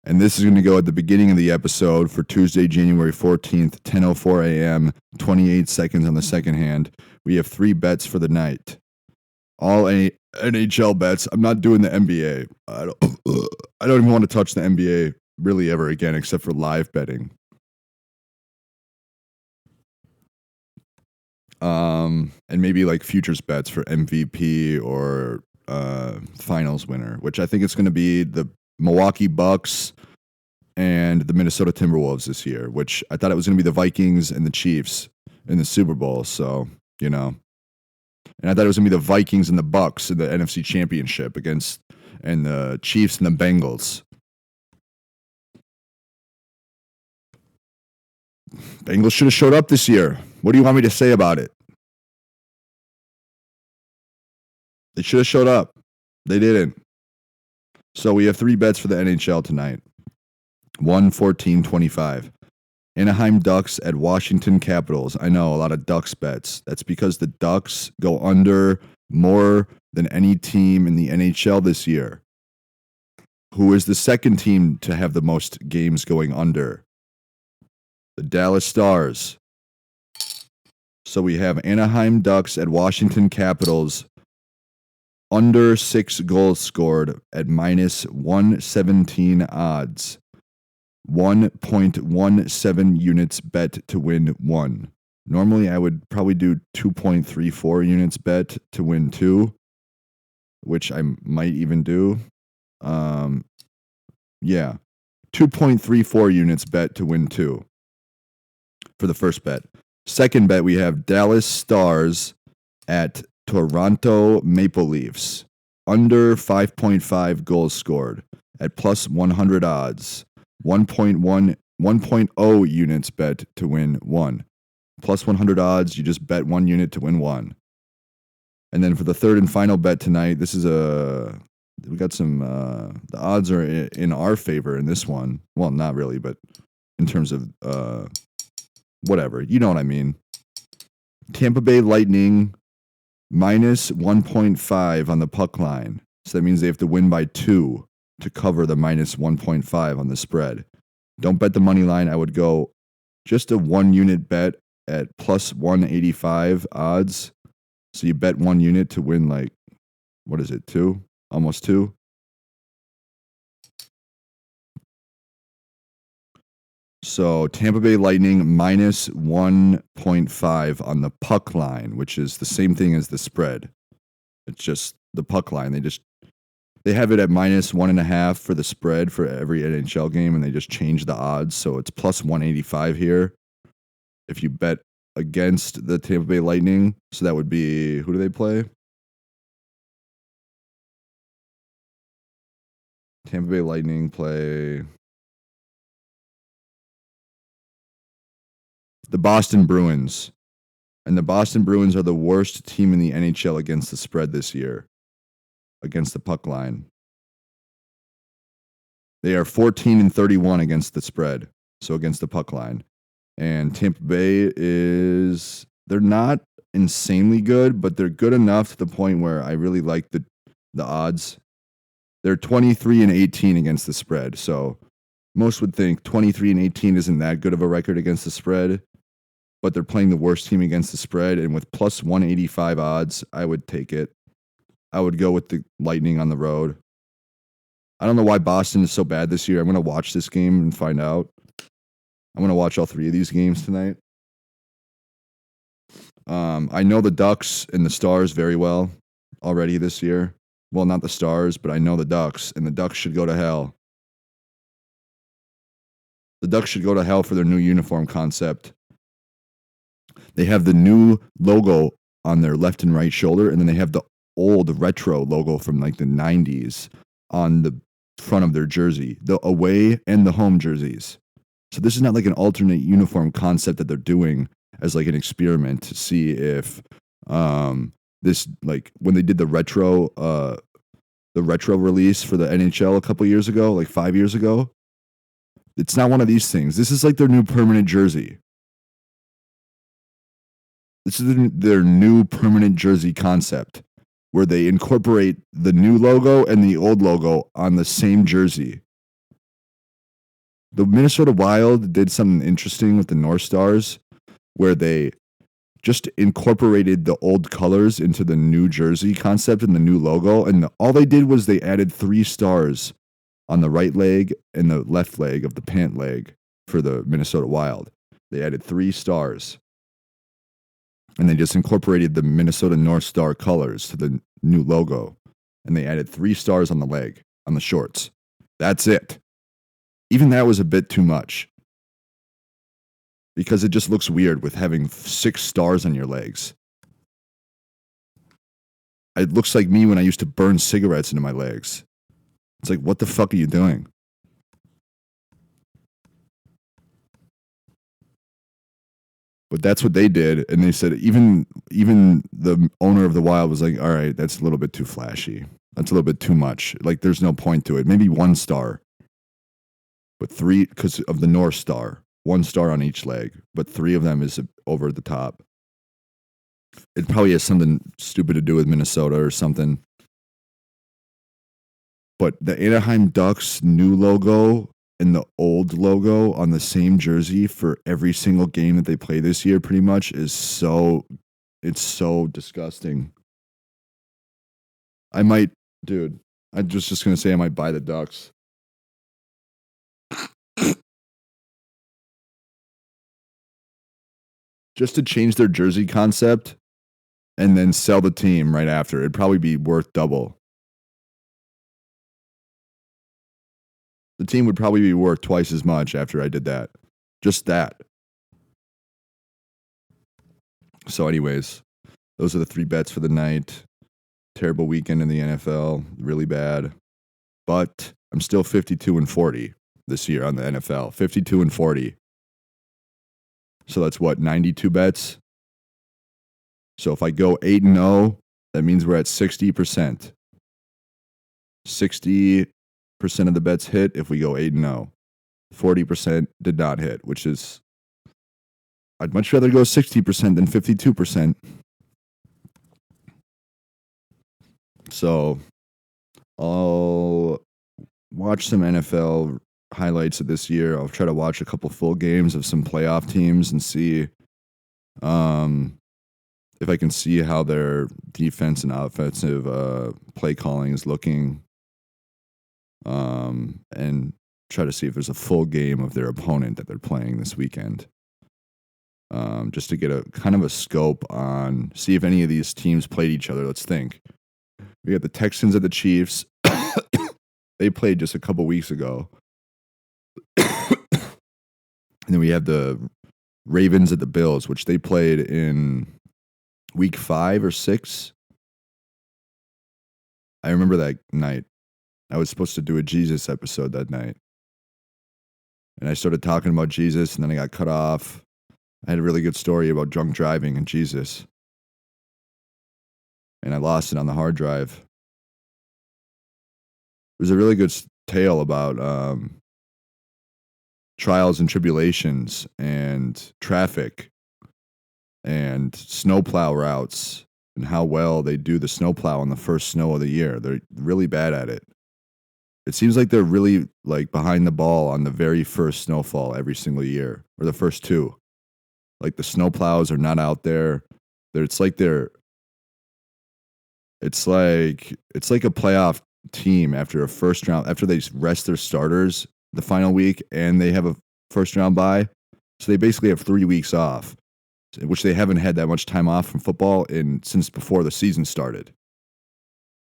And this is going to go at the beginning of the episode for Tuesday, January 14th, 10:04 a.m., 28 seconds on the second hand. We have 3 bets for the night. All NHL bets. I'm not doing the NBA. I don't even want to touch the NBA really ever again except for live betting. And maybe like futures bets for MVP or finals winner, which I think it's going to be the Milwaukee Bucks and the Minnesota Timberwolves this year, which I thought it was going to be the Vikings and the Chiefs in the Super Bowl. So, you know, and I thought it was going to be the Vikings and the Bucks in the NFC Championship and the Chiefs and the Bengals. Bengals should have showed up this year. What do you want me to say about it? They should have showed up. They didn't. So we have 3 bets for the NHL tonight. 1-14-25. Anaheim Ducks at Washington Capitals. I know, a lot of Ducks bets. That's because the Ducks go under more than any team in the NHL this year. Who is the second team to have the most games going under? The Dallas Stars. So we have Anaheim Ducks at Washington Capitals. Under 6 goals scored at minus 117 odds. 1.17 units bet to win 1. Normally, I would probably do 2.34 units bet to win 2, which I might even do. Yeah, 2.34 units bet to win 2 for the first bet. Second bet, we have Dallas Stars at Toronto Maple Leafs. Under 5.5 goals scored at plus 100 odds. 1.0 units bet to win 1. Plus 100 odds, you just bet 1 unit to win 1. And then for the third and final bet tonight, this is we got some, the odds are in our favor in this one. Well, not really, but in terms of, whatever. You know what I mean. Tampa Bay Lightning minus 1.5 on the puck line. So that means they have to win by 2 to cover the minus 1.5 on the spread. Don't bet the money line. I would go just a 1 unit bet at plus 185 odds. So you bet 1 unit to win like, what is it, 2? Almost 2. So Tampa Bay Lightning minus 1.5 on the puck line, which is the same thing as the spread. It's just the puck line. They have it at minus 1.5 for the spread for every NHL game, and they just change the odds. So it's plus 185 here. If you bet against the Tampa Bay Lightning, so that would be, who do they play? Tampa Bay Lightning play the Boston Bruins. And the Boston Bruins are the worst team in the NHL against the spread this year, against the puck line. They are 14-31 against the spread, so against the puck line. And Tampa Bay they're not insanely good, but they're good enough to the point where I really like the odds. They're 23-18 against the spread, so most would think 23-18 isn't that good of a record against the spread, but they're playing the worst team against the spread, and with plus 185 odds, I would take it. I would go with the Lightning on the road. I don't know why Boston is so bad this year. I'm going to watch this game and find out. I'm going to watch all 3 of these games tonight. I know the Ducks and the Stars very well already this year. Well, not the Stars, but I know the Ducks, and the Ducks should go to hell. The Ducks should go to hell for their new uniform concept. They have the new logo on their left and right shoulder, and then they have the old retro logo from like the 90s on the front of their jersey, the away and the home jerseys. So this is not like an alternate uniform concept that they're doing as like an experiment to see if this, like when they did the retro release for the NHL a couple years ago, like 5 years ago. It's not one of these things. This is like their new permanent jersey. This is their new permanent jersey concept where they incorporate the new logo and the old logo on the same jersey. The Minnesota Wild did something interesting with the North Stars where they just incorporated the old colors into the new jersey concept and the new logo. And all they did was they added 3 stars on the right leg and the left leg of the pant leg for the Minnesota Wild. They added 3 stars. And they just incorporated the Minnesota North Star colors to the new logo. And they added 3 stars on the leg, on the shorts. That's it. Even that was a bit too much. Because it just looks weird with having 6 stars on your legs. It looks like me when I used to burn cigarettes into my legs. It's like, what the fuck are you doing? But that's what they did, and they said even the owner of the Wild was like, all right, that's a little bit too flashy. That's a little bit too much. Like, there's no point to it. Maybe 1 star. But 3, because of the North Star. 1 star on each leg, but 3 of them is over the top. It probably has something stupid to do with Minnesota or something. But the Anaheim Ducks new logo and the old logo on the same jersey for every single game that they play this year pretty much is so disgusting. I might, dude, I'm just going to say I might buy the Ducks. Just to change their jersey concept and then sell the team right after. It'd probably be worth double. The team would probably be worth twice as much after I did that. Just that. So anyways, those are the 3 bets for the night. Terrible weekend in the NFL. Really bad. But I'm still 52-40 this year on the NFL. 52-40. So that's what, 92 bets? So if I go 8-0, that means we're at 60%. 60% of the bets hit if we go 8-0. 40% did not hit, which is, I'd much rather go 60% than 52%. So I'll watch some NFL highlights of this year. I'll try to watch a couple full games of some playoff teams and see if I can see how their defense and offensive play calling is looking, and try to see if there's a full game of their opponent that they're playing this weekend, just to get a kind of a scope on, see if any of these teams played each other. Let's think. We got the Texans at the Chiefs. They played just a couple weeks ago. And then we have the Ravens at the Bills, which they played in week 5 or 6. I remember that night. I was supposed to do a Jesus episode that night. And I started talking about Jesus, and then I got cut off. I had a really good story about drunk driving and Jesus. And I lost it on the hard drive. It was a really good tale about trials and tribulations and traffic and snowplow routes and how well they do the snowplow on the first snow of the year. They're really bad at it. It seems like they're really like behind the ball on the very first snowfall every single year, or the first 2. Like the snowplows are not out there. It's like a playoff team after a first round, after they rest their starters the final week and they have a first round bye. So they basically have 3 weeks off, which they haven't had that much time off from football since before the season started.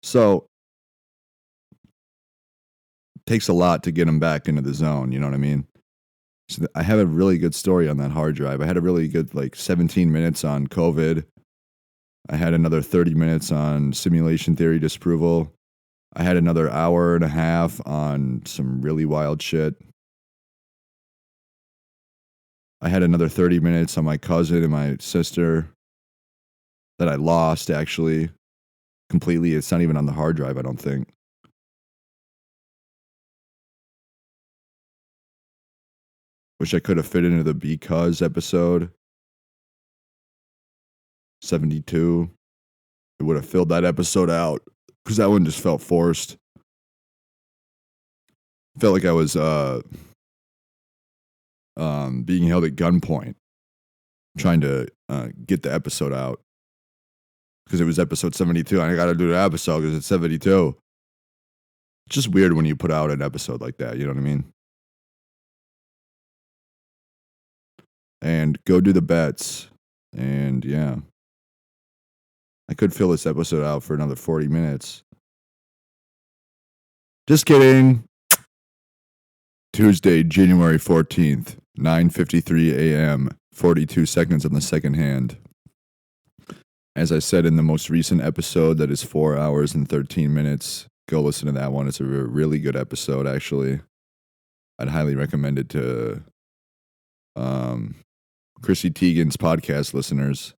So it takes a lot to get them back into the zone, you know what I mean? So I have a really good story on that hard drive. I had a really good 17 minutes on COVID. I had another 30 minutes on simulation theory disapproval. I had another hour and a half on some really wild shit. I had another 30 minutes on my cousin and my sister that I lost, actually, completely. It's not even on the hard drive, I don't think. Wish I could have fit into the Because episode 72. It would have filled that episode out, because that one just felt forced. Felt like I was being held at gunpoint, trying to get the episode out because it was episode 72. And I got to do the episode because it's 72. It's just weird when you put out an episode like that. You know what I mean? And go do the bets. And yeah, I could fill this episode out for another 40 minutes. Just kidding. Tuesday, January 14th, 9:53 a.m., 42 seconds on the second hand. As I said in the most recent episode, that is 4 hours and 13 minutes. Go listen to that one. It's a really good episode, actually. I'd highly recommend it to Chrissy Teigen's podcast listeners.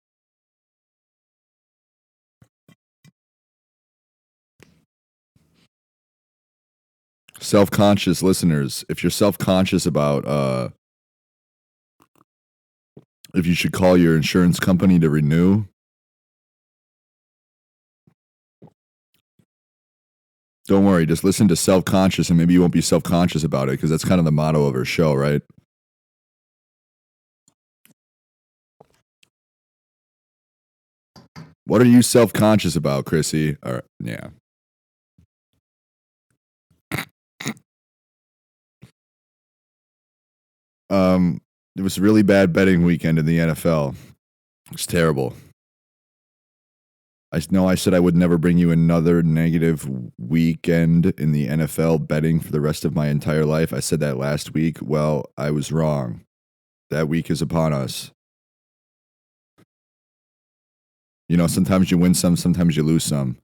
Self-conscious listeners, if you're self-conscious about if you should call your insurance company to renew, don't worry, just listen to Self-Conscious and maybe you won't be self-conscious about it because that's kind of the motto of her show, right? What are you self-conscious about, Chrissy? Yeah. It was a really bad betting weekend in the NFL. It's terrible. I know I said I would never bring you another negative weekend in the NFL betting for the rest of my entire life. I said that last week. Well, I was wrong. That week is upon us. You know, sometimes you win some, sometimes you lose some.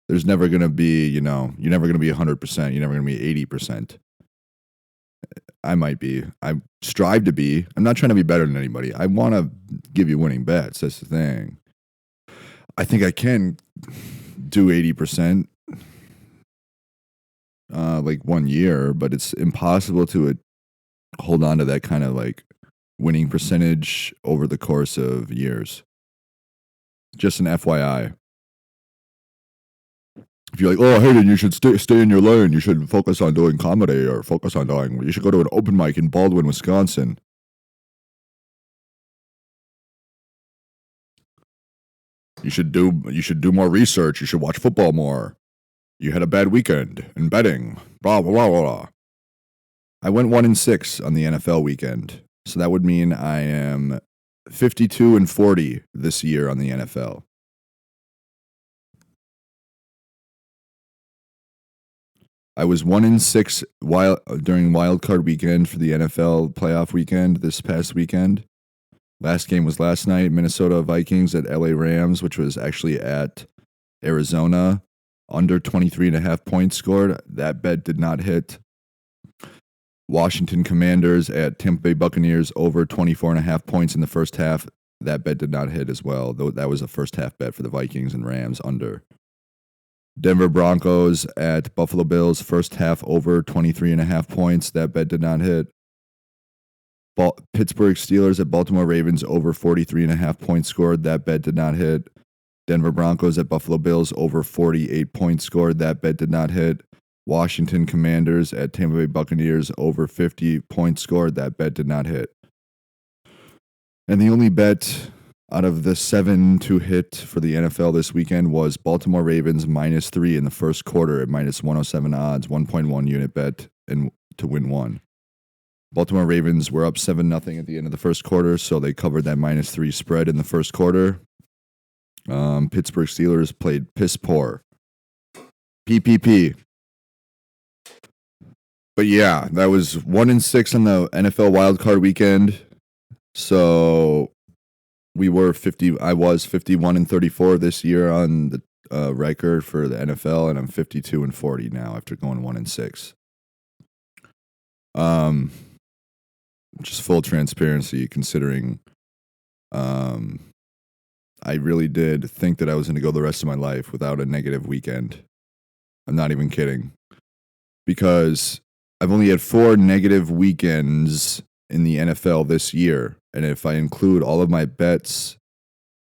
There's never going to be, you're never going to be 100%. You're never going to be 80%. I might be. I strive to be. I'm not trying to be better than anybody. I want to give you winning bets. That's the thing. I think I can do 80% like 1 year, but it's impossible to hold on to that kind of like winning percentage over the course of years. Just an FYI. If you're like, oh, Hayden, you should stay in your lane. You should focus on doing comedy or focus on doing, you should go to an open mic in Baldwin, Wisconsin. You should do more research. You should watch football more. You had a bad weekend in betting. Blah, blah, blah, blah. I went 1-6 on the NFL weekend. So that would mean I am 52-40 this year on the NFL. I was 1-6 during wild card weekend for the NFL playoff weekend this past weekend. Last game was last night, Minnesota Vikings at LA Rams, which was actually at Arizona. Under 23.5 points scored. That bet did not hit. Washington Commanders at Tampa Bay Buccaneers over 24.5 points in the first half. That bet did not hit as well, though that was a first half bet for the Vikings and Rams under. Denver Broncos at Buffalo Bills, first half over 23.5 points. That bet did not hit. Pittsburgh Steelers at Baltimore Ravens over 43.5 points scored. That bet did not hit. Denver Broncos at Buffalo Bills over 48 points scored. That bet did not hit. Washington Commanders at Tampa Bay Buccaneers over 50 points scored. That bet did not hit. And the only bet out of the 7 to hit for the NFL this weekend was Baltimore Ravens -3 in the first quarter at -107 odds, 1.1 unit bet and to win one. Baltimore Ravens were up 7-0 at the end of the first quarter, so they covered that -3 spread in the first quarter. Pittsburgh Steelers played piss poor. PPP. But yeah, that was 1-6 on the NFL wildcard weekend. So I was 51-34 this year on the record for the NFL, and I'm 52-40 now after going 1-6. Just full transparency, considering I really did think that I was going to go the rest of my life without a negative weekend. I'm not even kidding. Because I've only had 4 negative weekends in the NFL this year. And if I include all of my bets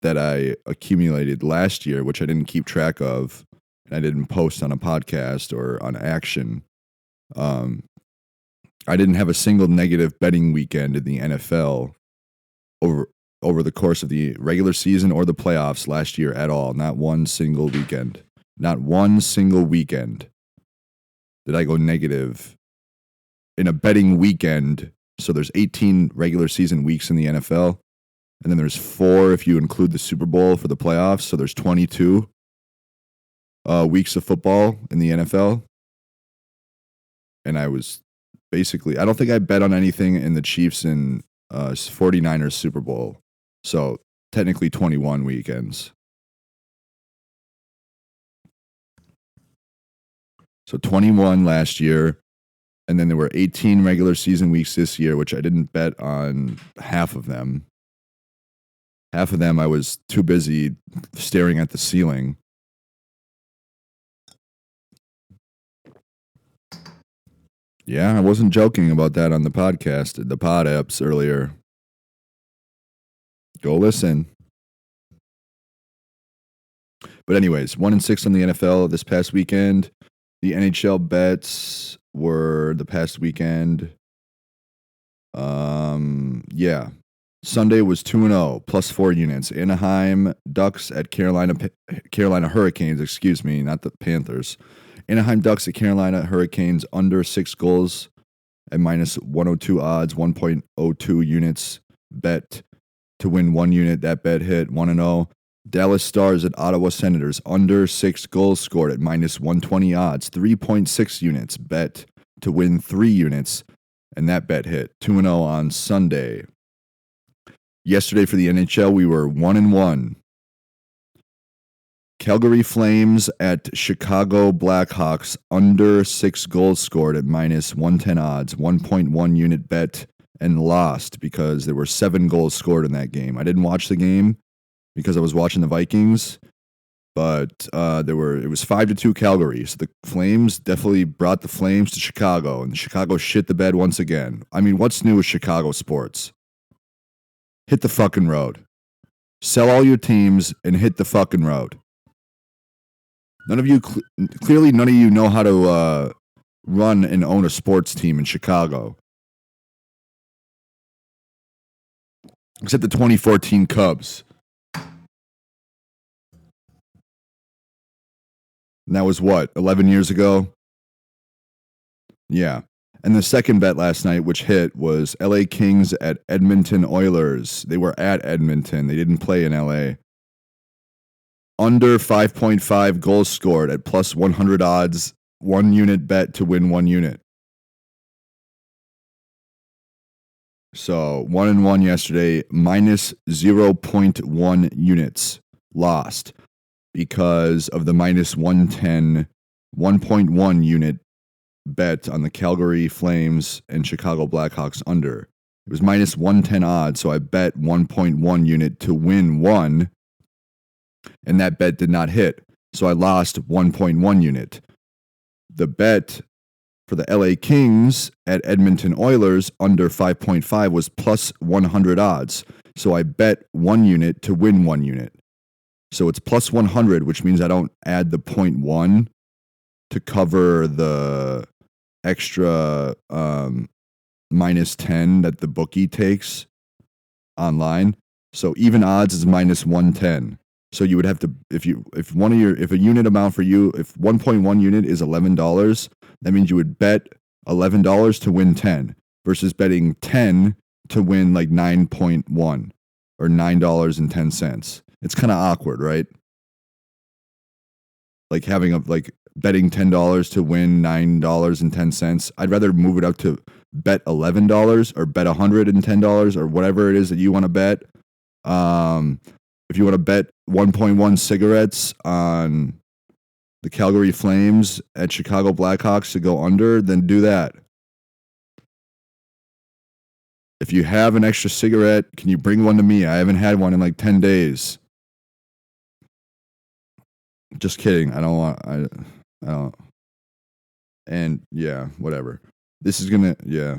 that I accumulated last year, which I didn't keep track of, and I didn't post on a podcast or on Action, I didn't have a single negative betting weekend in the NFL over over the course of the regular season or the playoffs last year at all. Not one single weekend. Not one single weekend did I go negative in a betting weekend. So there's 18 regular season weeks in the NFL, and then there's 4 if you include the Super Bowl for the playoffs. So there's 22 weeks of football in the NFL. And I was basically, I don't think I bet on anything in the Chiefs and 49ers Super Bowl. So technically 21 weekends. So 21 last year. And then there were 18 regular season weeks this year, which I didn't bet on half of them. Half of them I was too busy staring at the ceiling. Yeah, I wasn't joking about that on the podcast, the pod apps earlier. Go listen. But anyways, 1-6 on the NFL this past weekend. The NHL bets were the past weekend. Yeah. Sunday was 2-0, plus 4 units. Anaheim Ducks at Carolina Hurricanes, excuse me, not the Panthers. Anaheim Ducks at Carolina Hurricanes under 6 goals at minus 102 odds, 1.02 units bet to win 1 unit. That bet hit 1-0. Dallas Stars at Ottawa Senators under 6 goals scored at minus 120 odds, 3.6 units bet to win 3 units. And that bet hit 2-0 on Sunday. Yesterday for the NHL, we were 1-1. Calgary Flames at Chicago Blackhawks under 6 goals scored at minus 110 odds, 1.1 unit bet, and lost because there were 7 goals scored in that game. I didn't watch the game because I was watching the Vikings, but it was 5-2 Calgary. So the Flames definitely brought the Flames to Chicago, and Chicago shit the bed once again. I mean, what's new with Chicago sports? Hit the fucking road. Sell all your teams and hit the fucking road. Clearly none of you know how to run and own a sports team in Chicago. Except the 2014 Cubs. And that was what, 11 years ago? Yeah. And the second bet last night, which hit, was LA Kings at Edmonton Oilers. They were at Edmonton. They didn't play in LA. Under 5.5 goals scored at plus 100 odds, 1 unit bet to win 1 unit. So 1-1 yesterday, minus 0.1 units lost because of the minus 110, 1.1 unit bet on the Calgary Flames and Chicago Blackhawks under. It was minus 110 odds, so I bet 1.1 unit to win 1, and that bet did not hit. So I lost 1.1 unit. The bet for the LA Kings at Edmonton Oilers under 5.5 was plus 100 odds. So I bet 1 unit to win 1 unit. So it's plus 100, which means I don't add the 0.1 to cover the extra minus 10 that the bookie takes online. So even odds is minus 110. So you would have to, if a unit amount for you, if 1.1 unit is $11, that means you would bet $11 to win 10 versus betting 10 to win like 9.1 or $9.10. It's kind of awkward, right? Like betting $10 to win $9.10. I'd rather move it up to bet $11 or bet $110 or whatever it is that you want to bet. If you want to bet 1.1 cigarettes on the Calgary Flames at Chicago Blackhawks to go under, then do that. If you have an extra cigarette, can you bring one to me? I haven't had one in like 10 days. Just kidding. I don't. And yeah, whatever. This is gonna, yeah.